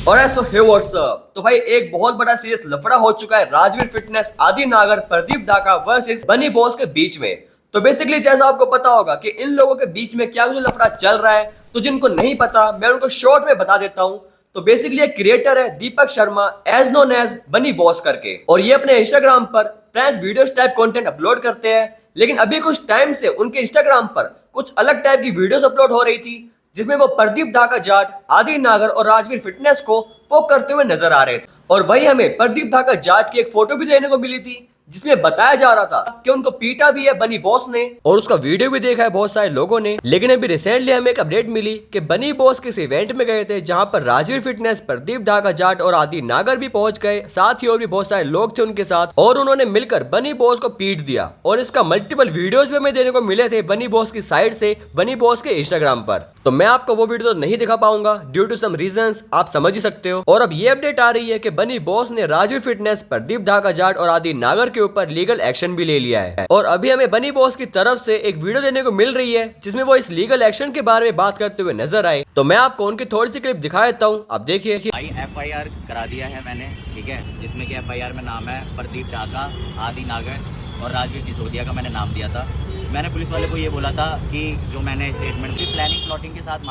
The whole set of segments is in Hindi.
और ऐसा हे व्हाट्सअप। तो भाई एक बहुत बड़ा सीरियस लफड़ा हो चुका है राजवीर फिटनेस, आदि नागर, प्रदीप ढाका वर्सेस बनी बॉस के बीच में। तो बेसिकली जैसा आपको पता होगा कि इन लोगों के बीच में क्या कुछ लफड़ा चल रहा है, तो जिनको नहीं पता मैं उनको शॉर्ट में बता देता हूँ। तो बेसिकली एक क्रिएटर है Deepak Sharma, as known as बनी बॉस करके, और ये अपने इंस्टाग्राम पर prank videos type content upload करते हैं। लेकिन अभी कुछ टाइम से उनके इंस्टाग्राम पर कुछ अलग टाइप की वीडियोस अपलोड हो रही थी, जिसमें वो प्रदीप ढाका जाट, आदि नागर और राजवीर फिटनेस को पोक करते हुए नजर आ रहे थे। और वही हमें प्रदीप ढाका जाट की एक फोटो भी देने को मिली थी, जिसमें बताया जा रहा था कि उनको पीटा भी है बनी बॉस ने, और उसका वीडियो भी देखा है बहुत सारे लोगों ने। लेकिन अभी रिसेंटली हमें एक अपडेट मिली कि बनी बॉस किस इवेंट में गए थे, जहां पर राजवीर फिटनेस, प्रदीप ढाका जाट और आदि नागर भी पहुंच गए, साथ ही और भी बहुत सारे लोग थे उनके साथ, और उन्होंने मिलकर बनी बॉस को पीट दिया। और इसका मल्टीपल वीडियोज भी हमें देने को मिले थे बनी बॉस की साइड से, बनी बॉस के इंस्टाग्राम पर। तो मैं आपको वो वीडियो तो नहीं दिखा पाऊंगा ड्यू टू सम रीजंस, आप समझ ही सकते हो। और अब ये अपडेट आ रही है कि बनी बॉस ने राजवीर फिटनेस, प्रदीप ढाका जाट और आदि नागर के ऊपर लीगल एक्शन भी ले लिया है। और अभी हमें बनी बॉस की तरफ से एक वीडियो देने को मिल रही है, जिसमें वो इस लीगल एक्शन के बारे में बात करते हुए नजर आए। तो मैं आपको उनकी थोड़ी सी क्लिप दिखा देता हूँ, आप देखिए। FIR करा दिया है मैंने, ठीक है, जिसमें कि FIR में नाम है प्रदीप ढाका, आदि नागर और राजवीर सिसोदिया का मैंने नाम दिया था। मैंने पुलिस वाले को ये बोला था कि जो मैंने स्टेटमेंट की प्लानिंग प्लॉटिंग के साथ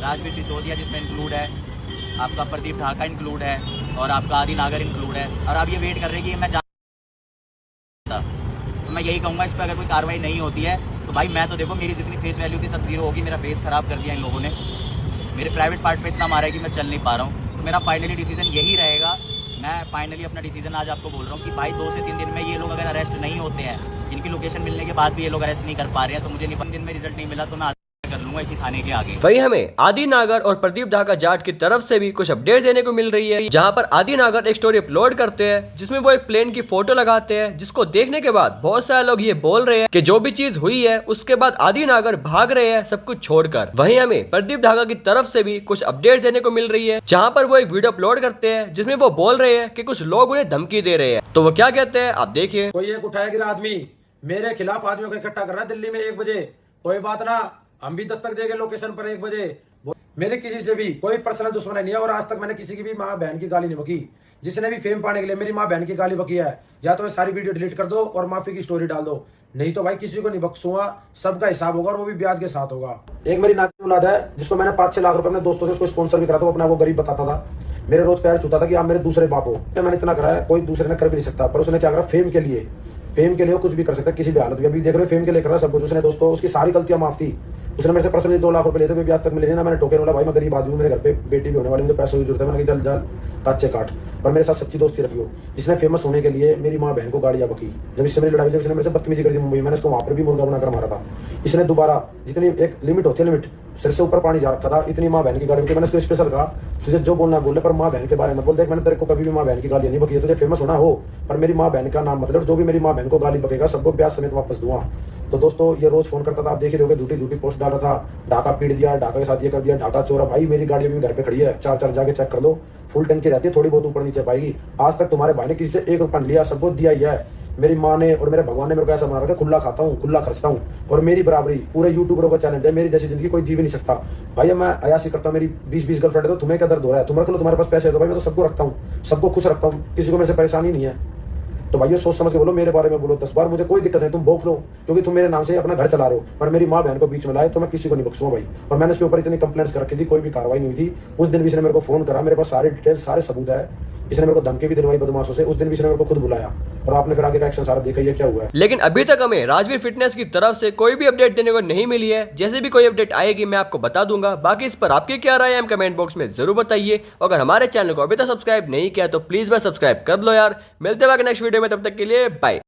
राजवीर सिसोदिया जिसमें इंक्लूड है, आपका प्रदीप ढाका इंक्लूड है और आपका आदि नागर इंक्लूड है, और आप ये वेट कर रहे हैं कि मैं जानता। तो मैं यही कहूँगा, इस पर अगर कोई कार्रवाई नहीं होती है तो भाई मैं तो देखो, मेरी जितनी फेस वैल्यू थी सब जीरो होगी। मेरा फेस खराब कर दिया इन लोगों ने, मेरे प्राइवेट पार्ट पे इतना मारा है कि मैं चल नहीं पा रहा हूँ। तो मेरा फाइनली डिसीजन यही रहेगा। मैं फाइनली अपना डिसीजन आज आपको बोल रहा हूँ कि भाई 2 से 3 दिन में ये लोग अगर अरेस्ट नहीं होते हैं, इनकी लोकेशन मिलने के बाद भी ये लोग अरेस्ट नहीं कर पा रहे हैं, तो मुझे 5 दिन में रिजल्ट नहीं मिला तो मैं कर लूंगा इसी थाने के आगे। वही हमें आदि नागर और प्रदीप ढाका जाट की तरफ से भी कुछ अपडेट देने को मिल रही है, जहां पर आदि नागर एक स्टोरी अपलोड करते हैं, जिसमें वो एक प्लेन की फोटो लगाते हैं, जिसको देखने के बाद बहुत सारे लोग ये बोल रहे हैं कि जो भी चीज हुई है उसके बाद आदि नागर भाग रहे हैं सब कुछ छोड़कर। वहीं हमें प्रदीप ढाका की तरफ से भी कुछ अपडेट देने को मिल रही है, जहाँ पर वो एक वीडियो अपलोड करते हैं, जिसमें वो बोल रहे हैं कि कुछ लोग उन्हें धमकी दे रहे हैं। तो वो क्या कहते हैं, आप देखिए। कोई एक उठाया गिरा आदमी मेरे खिलाफ आदमियों को इकट्ठा कर रहा है दिल्ली में 1 बजे, कोई बात ना, हम भी दस्तक देंगे लोकेशन पर 1 बजे। मेरे किसी से भी कोई पर्सनल दुश्मनी नहीं है, और आज तक मैंने किसी की भी माँ बहन की गाली नहीं बकी। जिसने भी फेम पाने के लिए मेरी माँ बहन की गाली बकी है, या तो सारी वीडियो डिलीट कर दो और माफी की स्टोरी डाल दो, नहीं तो भाई किसी को नहीं बख्शूंगा। सबका हिसाब होगा और वो भी ब्याज के साथ होगा। एक मेरी नाती औलाद है जिसको मैंने 5-6 लाख रुपए अपने दोस्तों से उसको स्पॉन्सर भी करा था, वो अपना वो गरीब बताता था, मेरे रोज पैर छूता था कि आप मेरे दूसरे बाप हो। मैंने इतना करा है, कोई दूसरे ने कर भी नहीं सकता। पर उसने क्या करा, फेम के लिए कुछ भी कर सकता है किसी भी हालत में। अभी देख रहे हो फेम के लिए कर रहा है सब कुछ उसने। दोस्तों उसकी सारी गलतियां माफ थी। उसने मेरे से पर्सनली 2 लाख रुपए लेते हुए भी आज तक मिले ना। मैंने टोके बोला भाई मैं गरीब आदमी हूं, मेरे घर पे बेटी भी होने वाली, मुझे पैसों की जरूरत है। मैंने कहा जल काचे काट, पर मेरे साथ सच्ची दोस्ती रखी हो। इसने फेमस होने के लिए मेरी माँ बहन को गाड़ियां बकी। जब इससे मेरी लड़ाई, जब इसने मेरे से बदतमीजी करी थी मुंबई, मैंने इसको वहां पर भी मुर्गा बनाकर मारा था। इसने दोबारा, जितनी एक लिमिट होती है, लिमिट सिर से ऊपर पानी जा रखा था, इतनी माँ बहन की गाड़ी बकी। मैंने इसको स्पेशल कहा तुझे जो बोलना बोले, पर माँ बहन के बारे में बोल। देख मैंने तेरे को कभी भी माँ बहन की गाली नहीं बकी है, तुझे फेमस होना हो पर मेरी माँ बहन का नाम मतलब, जो भी मेरी माँ बहन को गाली बकेगा सबको ब्याज समेत वापस दूंगा। तो दोस्तों ये रोज फोन करता था, आप देख ही रहोगे, झूठी पोस्ट डाल रहा था, ढाका पीट दिया, ढाका के साथ ये कर दिया, ढाका चोरा। भाई मेरी गाड़ी अभी घर पे खड़ी है, 4 जाके चेक कर लो, फुल टंकी रहती है, थोड़ी बहुत ऊपर नीचे पाएगी। आज तक तुम्हारे भाई ने किसी से 1 रुपया लिया, सबको दिया ही है। मेरी माँ ने और मेरे भगवान ने मेरे को ऐसा बना रखा है, खुला खाता हूँ, खुला खर्चता हूँ, और मेरी बराबरी पूरे यूट्यूबरों का चैलेंज है। मेरी जैसी जिंदगी कोई जी भी नहीं सकता भाई। मैं अयासी करता हूँ, मेरी 20 गर्लफ्रेंड है, तो तुम्हें क्या दर्द हो रहा है? तुम रख लो, तुम्हारे पास पैसे है तो भाई मैं तो सबको रखता हूँ, सबको खुश रखता हूँ, किसी को मेरे से परेशानी नहीं है। तो भाई सोच समझ के बोलो, मेरे बारे में बोलो 10 बार, मुझे कोई दिक्कत नहीं, तुम भोग लो, क्योंकि तुम मेरे नाम से अपना घर चला रहे हो। पर मेरी माँ बहन को बीच में लाए तो मैं किसी को नहीं बख्शूंगा भाई। और मैंने इसके ऊपर इतनी कंप्लेंट्स कर रखी थी, कोई भी कार्रवाई नहीं हुई थी। उस दिन भी इसने मेरे को फोन करा, मेरे पास सारे डिटेल सारे सबूत है। इसने मेरे को धमकी भी दिलवाई बदमाशों से। उस दिन भी इसने मेरे को खुद बुलाया, और आपने फिर आगे का एक्शन सारा देखा ही है क्या हुआ है। लेकिन अभी तक हमें राजवीर फिटनेस की तरफ से कोई भी अपडेट देने को नहीं मिली है। जैसे भी कोई अपडेट आएगी मैं आपको बता दूंगा। बाकी इस पर आपकी क्या राय है हम कमेंट बॉक्स में जरूर बताइए। अगर हमारे चैनल को अभी तक सब्सक्राइब नहीं किया तो प्लीज भाई सब्सक्राइब कर लो यार। मिलते हैं नेक्स्ट वीडियो में, तब तक के लिए बाय।